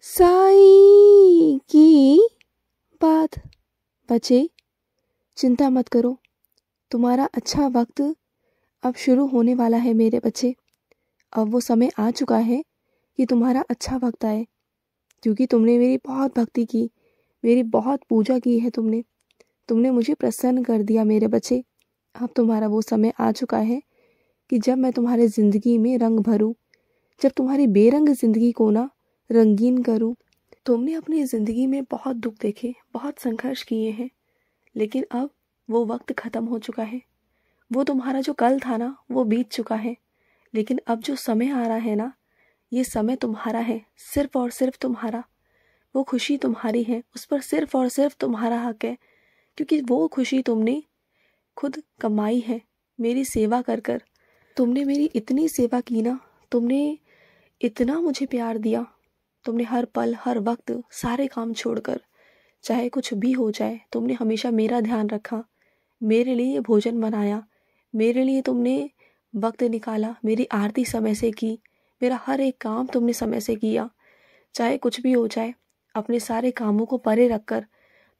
साई की बात। बच्चे चिंता मत करो, तुम्हारा अच्छा वक्त अब शुरू होने वाला है मेरे बच्चे। अब वो समय आ चुका है कि तुम्हारा अच्छा वक्त आए, क्योंकि तुमने मेरी बहुत भक्ति की, मेरी बहुत पूजा की है। तुमने मुझे प्रसन्न कर दिया मेरे बच्चे। अब तुम्हारा वो समय आ चुका है कि जब मैं तुम्हारे ज़िंदगी में रंग भरूं, जब तुम्हारी बेरंग ज़िंदगी को ना रंगीन करूं। तुमने अपनी ज़िंदगी में बहुत दुख देखे, बहुत संघर्ष किए हैं, लेकिन अब वो वक्त ख़त्म हो चुका है। वो तुम्हारा जो कल था ना, वो बीत चुका है। लेकिन अब जो समय आ रहा है ना, ये समय तुम्हारा है, सिर्फ और सिर्फ तुम्हारा। वो खुशी तुम्हारी है, उस पर सिर्फ और सिर्फ तुम्हारा हक है, क्योंकि वो खुशी तुमने खुद कमाई है मेरी सेवा कर कर। तुमने मेरी इतनी सेवा की ना, तुमने इतना मुझे प्यार दिया। तुमने हर पल हर वक्त सारे काम छोड़कर, चाहे कुछ भी हो जाए, तुमने हमेशा मेरा ध्यान रखा, मेरे लिए भोजन बनाया, मेरे लिए तुमने वक्त निकाला, मेरी आरती समय से की, मेरा हर एक काम तुमने समय से किया। चाहे कुछ भी हो जाए, अपने सारे कामों को परे रखकर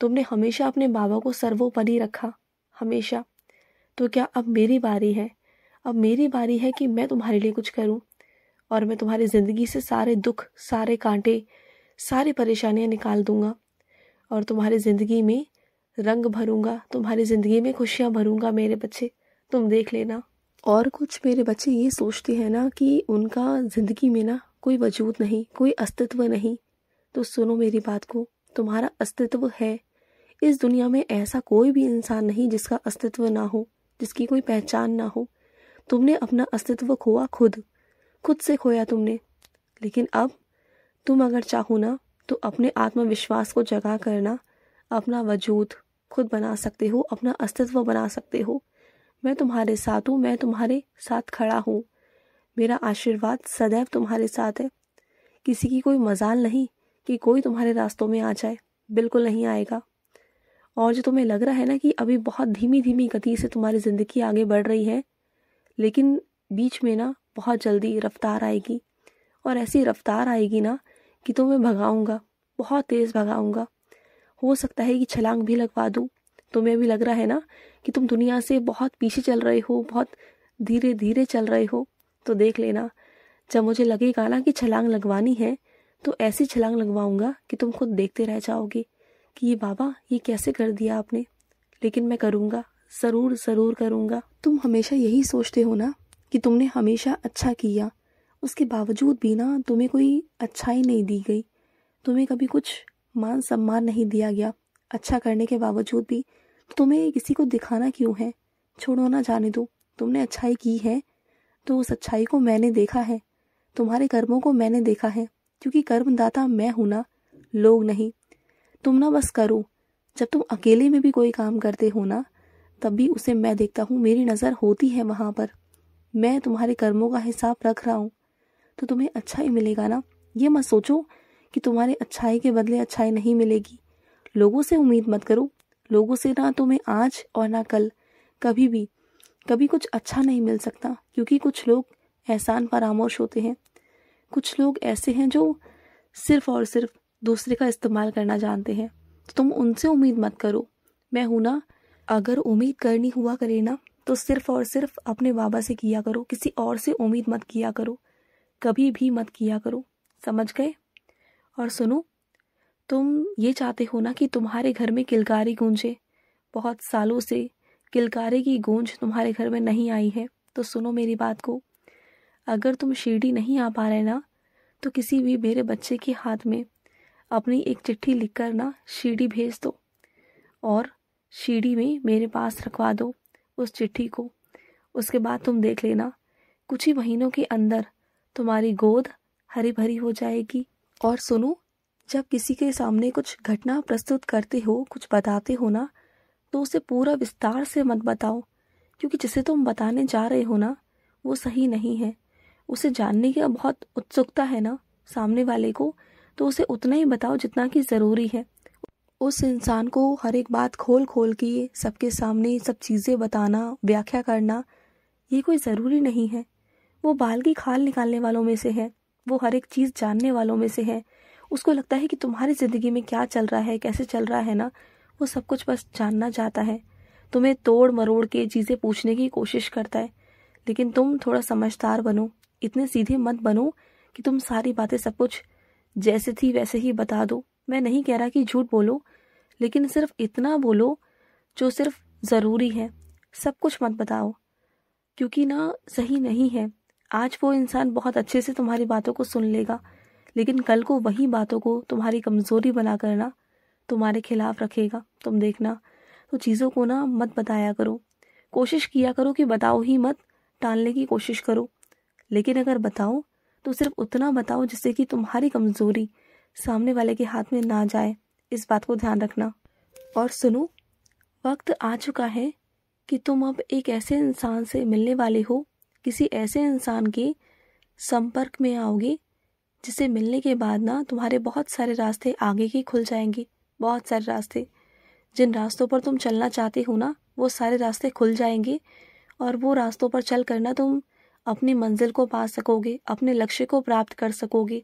तुमने हमेशा अपने बाबा को सर्वोपरि रखा, हमेशा। तो क्या अब मेरी बारी है? अब मेरी बारी है कि मैं तुम्हारे लिए कुछ करूं, और मैं तुम्हारी ज़िंदगी से सारे दुख, सारे कांटे, सारी परेशानियां निकाल दूंगा, और तुम्हारी ज़िंदगी में रंग भरूंगा, तुम्हारी ज़िंदगी में खुशियां भरूंगा मेरे बच्चे। तुम देख लेना। और कुछ मेरे बच्चे ये सोचते हैं ना कि उनका ज़िंदगी में ना कोई वजूद नहीं, कोई अस्तित्व नहीं। तो सुनो मेरी बात को, तुम्हारा अस्तित्व है। इस दुनिया में ऐसा कोई भी इंसान नहीं जिसका अस्तित्व ना हो, जिसकी कोई पहचान ना हो। तुमने अपना अस्तित्व खोआ खुद से खोया तुमने। लेकिन अब तुम अगर चाहो ना, तो अपने आत्मविश्वास को जगा करना अपना वजूद खुद बना सकते हो, अपना अस्तित्व बना सकते हो। मैं तुम्हारे साथ हूँ, मैं तुम्हारे साथ खड़ा हूँ। मेरा आशीर्वाद सदैव तुम्हारे साथ है। किसी की कोई मजाल नहीं कि कोई तुम्हारे रास्तों में आ जाए, बिल्कुल नहीं आएगा। और जो तुम्हें लग रहा है ना कि अभी बहुत धीमी धीमी गति से तुम्हारी ज़िंदगी आगे बढ़ रही है, लेकिन बीच में ना बहुत जल्दी रफ्तार आएगी, और ऐसी रफ्तार आएगी ना कि तुम्हें भगाऊंगा, बहुत तेज़ भगाऊंगा। हो सकता है कि छलांग भी लगवा दूँ। तुम्हें भी लग रहा है ना कि तुम दुनिया से बहुत पीछे चल रहे हो, बहुत धीरे धीरे चल रहे हो। तो देख लेना, जब मुझे लगेगा ना कि छलांग लगवानी है, तो ऐसी छलांग लगवाऊंगा कि तुम खुद देखते रह जाओगे कि ये बाबा, ये कैसे कर दिया आपने। लेकिन मैं करूँगा, ज़रूर ज़रूर करूँगा। तुम हमेशा यही सोचते हो ना कि तुमने हमेशा अच्छा किया, उसके बावजूद भी ना तुम्हें कोई अच्छाई नहीं दी गई, तुम्हें कभी कुछ मान सम्मान नहीं दिया गया। अच्छा करने के बावजूद भी तो तुम्हें किसी को दिखाना क्यों है? छोड़ो ना, जाने दो। तुमने अच्छाई की है तो उस अच्छाई को मैंने देखा है, तुम्हारे कर्मों को मैंने देखा है, क्योंकि कर्मदाता मैं हूं ना, लोग नहीं। तुम ना बस करो। जब तुम अकेले में भी कोई काम करते हो ना, तब भी उसे मैं देखता हूँ, मेरी नज़र होती है वहाँ पर। मैं तुम्हारे कर्मों का हिसाब रख रहा हूँ, तो तुम्हें अच्छाई मिलेगा ना। ये मत सोचो कि तुम्हारे अच्छाई के बदले अच्छाई नहीं मिलेगी। लोगों से उम्मीद मत करो। लोगों से ना तुम्हें आज और ना कल कभी कुछ अच्छा नहीं मिल सकता, क्योंकि कुछ लोग एहसान फरामोश होते हैं। कुछ लोग ऐसे हैं जो सिर्फ और सिर्फ दूसरे का इस्तेमाल करना जानते हैं। तो तुम उनसे उम्मीद मत करो, मैं हूं ना। अगर उम्मीद करनी हुआ करे ना, तो सिर्फ और सिर्फ अपने बाबा से किया करो, किसी और से उम्मीद मत किया करो, कभी भी मत किया करो। समझ गए? और सुनो, तुम ये चाहते हो ना कि तुम्हारे घर में किलकारी गूंजे। बहुत सालों से किलकारी की गूंज तुम्हारे घर में नहीं आई है। तो सुनो मेरी बात को, अगर तुम शिरडी नहीं आ पा रहे ना, तो किसी भी मेरे बच्चे के हाथ में अपनी एक चिट्ठी लिखकर ना शिरडी भेज दो, और शिरडी में मेरे पास रखवा दो उस चिट्ठी को। उसके बाद तुम देख लेना, कुछ ही महीनों के अंदर तुम्हारी गोद हरी भरी हो जाएगी। और सुनो, जब किसी के सामने कुछ घटना प्रस्तुत करते हो, कुछ बताते हो ना, तो उसे पूरा विस्तार से मत बताओ, क्योंकि जिसे तुम बताने जा रहे हो ना, वो सही नहीं है। उसे जानने की बहुत उत्सुकता है ना सामने वाले को, तो उसे उतना ही बताओ जितना कि ज़रूरी है। उस इंसान को हर एक बात खोल खोल के सबके सामने सब चीज़ें बताना, व्याख्या करना, ये कोई ज़रूरी नहीं है। वो बाल की खाल निकालने वालों में से है, वो हर एक चीज़ जानने वालों में से है। उसको लगता है कि तुम्हारी ज़िंदगी में क्या चल रहा है, कैसे चल रहा है ना, वो सब कुछ बस जानना चाहता है। तुम्हें तोड़ मरोड़ के चीज़ें पूछने की कोशिश करता है। लेकिन तुम थोड़ा समझदार बनो, इतने सीधे मत बनो कि तुम सारी बातें सब कुछ जैसे थी वैसे ही बता दो। मैं नहीं कह रहा कि झूठ बोलो, लेकिन सिर्फ इतना बोलो जो सिर्फ ज़रूरी है। सब कुछ मत बताओ, क्योंकि ना सही नहीं है। आज वो इंसान बहुत अच्छे से तुम्हारी बातों को सुन लेगा, लेकिन कल को वही बातों को तुम्हारी कमज़ोरी बना कर ना तुम्हारे खिलाफ रखेगा। तुम देखना। तो चीज़ों को ना मत बताया करो, कोशिश किया करो कि बताओ ही मत, टालने की कोशिश करो। लेकिन अगर बताओ तो सिर्फ उतना बताओ जिससे कि तुम्हारी कमज़ोरी सामने वाले के हाथ में ना जाए। इस बात को ध्यान रखना। और सुनो, वक्त आ चुका है कि तुम अब एक ऐसे इंसान से मिलने वाले हो, किसी ऐसे इंसान के संपर्क में आओगे जिसे मिलने के बाद ना तुम्हारे बहुत सारे रास्ते आगे के खुल जाएंगे। बहुत सारे रास्ते, जिन रास्तों पर तुम चलना चाहते हो ना, वो सारे रास्ते खुल जाएंगे। और वो रास्तों पर चल कर ना तुम अपनी मंजिल को पा सकोगे, अपने लक्ष्य को प्राप्त कर सकोगे।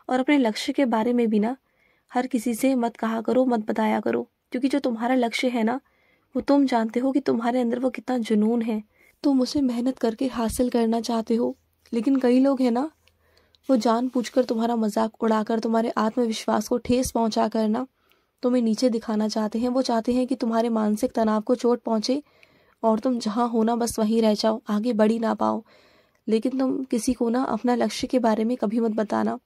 और अपने लक्ष्य के बारे में भी ना हर किसी से मत कहा करो, मत बताया करो, क्योंकि जो तुम्हारा लक्ष्य है ना, वो तुम जानते हो कि तुम्हारे अंदर वो कितना जुनून है। तुम उसे मेहनत करके हासिल करना चाहते हो। लेकिन कई लोग हैं ना, वो जानबूझकर तुम्हारा मजाक उड़ाकर तुम्हारे आत्मविश्वास को ठेस पहुंचा कर ना तुम्हें नीचे दिखाना चाहते हैं। वो चाहते हैं कि तुम्हारे मानसिक तनाव को चोट पहुंचे और तुम जहां हो ना बस वहीं रह जाओ, आगे बढ़ ही ना पाओ। लेकिन तुम किसी को ना अपना लक्ष्य के बारे में कभी मत बताना।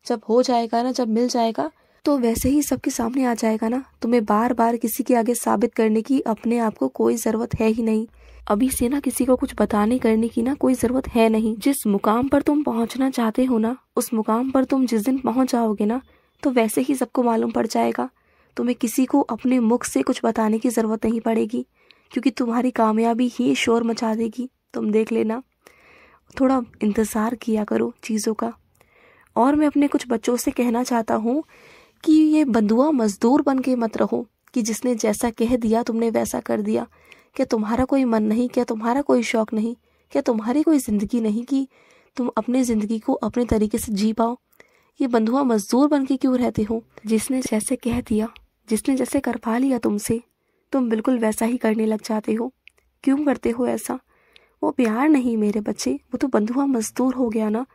जब हो जाएगा ना, जब मिल जाएगा, तो वैसे ही सबके सामने आ जाएगा ना। तुम्हें बार बार किसी के आगे साबित करने की अपने आप को कोई ज़रूरत है ही नहीं। अभी से ना किसी को कुछ बताने करने की ना कोई ज़रूरत है नहीं। जिस मुकाम पर तुम पहुंचना चाहते हो ना, उस मुकाम पर तुम जिस दिन पहुंच जाओगे ना, तो वैसे ही सबको मालूम पड़ जाएगा। तुम्हें किसी को अपने मुख से कुछ बताने की ज़रूरत नहीं पड़ेगी, क्योंकि तुम्हारी कामयाबी ही शोर मचा देगी। तुम देख लेना। थोड़ा इंतज़ार किया करो चीज़ों का। और मैं अपने कुछ बच्चों से कहना चाहता हूँ कि ये बंधुआ मजदूर बन के मत रहो कि जिसने जैसा कह दिया तुमने वैसा कर दिया। क्या तुम्हारा कोई मन नहीं? क्या तुम्हारा कोई शौक़ नहीं? क्या तुम्हारी कोई ज़िंदगी नहीं कि तुम अपनी ज़िंदगी को अपने तरीके से जी पाओ? ये बंधुआ मजदूर बन के क्यों रहते हो? जिसने जैसे कह दिया, जिसने जैसे करवा लिया तुमसे, तुम बिल्कुल वैसा ही करने लग जाते हो। क्यों करते हो ऐसा? वो प्यार नहीं मेरे बच्चे, वो तो बंधुआ मजदूर हो गया ना।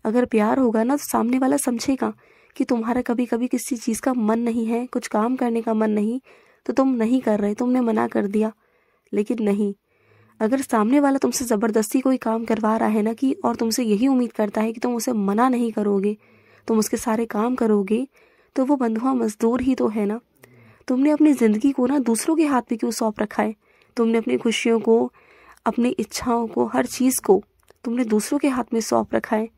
अगर प्यार होगा ना, तो सामने वाला समझेगा कि तुम्हारा कभी कभी किसी चीज़ का मन नहीं है, कुछ काम करने का मन नहीं, तो तुम नहीं कर रहे, तुमने मना कर दिया। लेकिन नहीं, अगर सामने वाला तुमसे ज़बरदस्ती कोई काम करवा रहा है ना कि, और तुमसे यही उम्मीद करता है कि तुम उसे मना नहीं करोगे, तुम उसके सारे काम करोगे, तो वो बंधुआ मजदूर ही तो है ना। तुमने अपनी ज़िंदगी को ना दूसरों के हाथ में क्यों सौंप रखा है? तुमने अपनी खुशियों को, अपनी इच्छाओं को, हर चीज़ को तुमने दूसरों के हाथ में सौंप रखा है।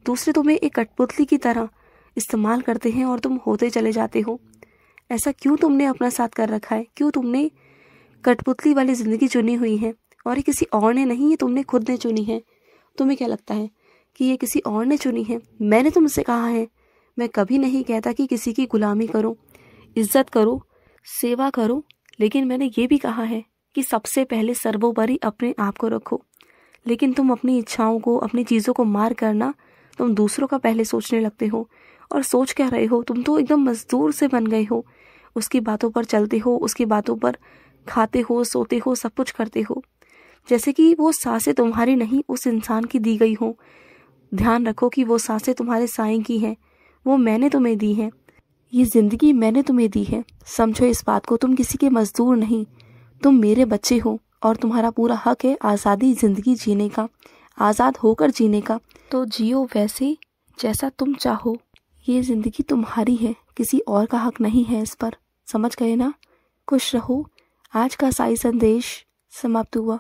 दूसरे तुम्हें एक कठपुतली की तरह इस्तेमाल करते हैं और तुम होते चले जाते हो। ऐसा क्यों तुमने अपना साथ कर रखा है? क्यों तुमने कठपुतली वाली ज़िंदगी चुनी हुई है? और ये किसी और ने नहीं, ये तुमने खुद ने चुनी है। तुम्हें क्या लगता है कि ये किसी और ने चुनी है? मैंने तुमसे कहा है, मैं कभी नहीं कहता कि किसी की गुलामी करो, इज्जत करो, सेवा करो, लेकिन मैंने ये भी कहा है कि सबसे पहले सर्वोपरि अपने आप को रखो। लेकिन तुम अपनी इच्छाओं को, अपनी चीज़ों को मार करना तुम दूसरों का पहले सोचने लगते हो। और सोच क्या रहे हो? तुम तो एकदम मजदूर से बन गए हो। उसकी बातों पर चलते हो, उसकी बातों पर खाते हो, सोते हो, सब कुछ करते हो, जैसे कि वो सांसें तुम्हारी नहीं, उस इंसान की दी गई हो। ध्यान रखो कि वो सांसें तुम्हारे साईं की हैं, वो मैंने तुम्हें दी हैं। ये ज़िंदगी मैंने तुम्हें दी है, समझो इस बात को। तुम किसी के मजदूर नहीं, तुम मेरे बच्चे हो और तुम्हारा पूरा हक है आज़ादी ज़िंदगी जीने का, आज़ाद होकर जीने का। तो जियो वैसे जैसा तुम चाहो। ये ज़िंदगी तुम्हारी है, किसी और का हक नहीं है इस पर। समझ गए ना? खुश रहो। आज का साई संदेश समाप्त हुआ।